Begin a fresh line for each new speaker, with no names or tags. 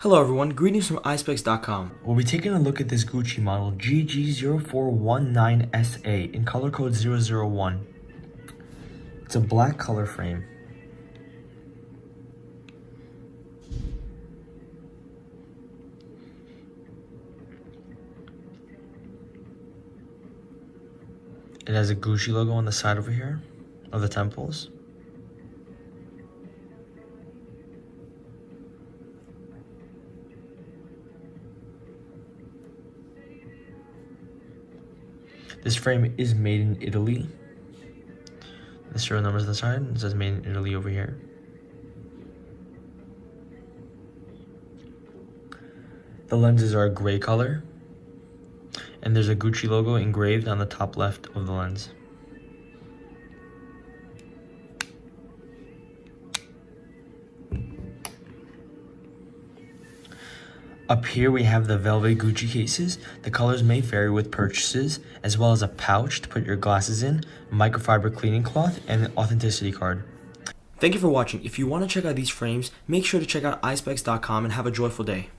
Hello everyone, greetings from Eyespecs.com.
We'll be taking a look at this Gucci model GG0419SA in color code 001. It's a black color frame. It has a Gucci logo on the side over here of the temples. This frame is made in Italy. The serial numbers on the side, it says made in Italy over here. The lenses are a gray color, and there's a Gucci logo engraved on the top left of the lens. Up here we have the velvet Gucci cases. The colors may vary with purchases, as well as a pouch to put your glasses in, microfiber cleaning cloth, and an authenticity card.
Thank you for watching. If you want to check out these frames, make sure to check out Eyespecs.com and have a joyful day.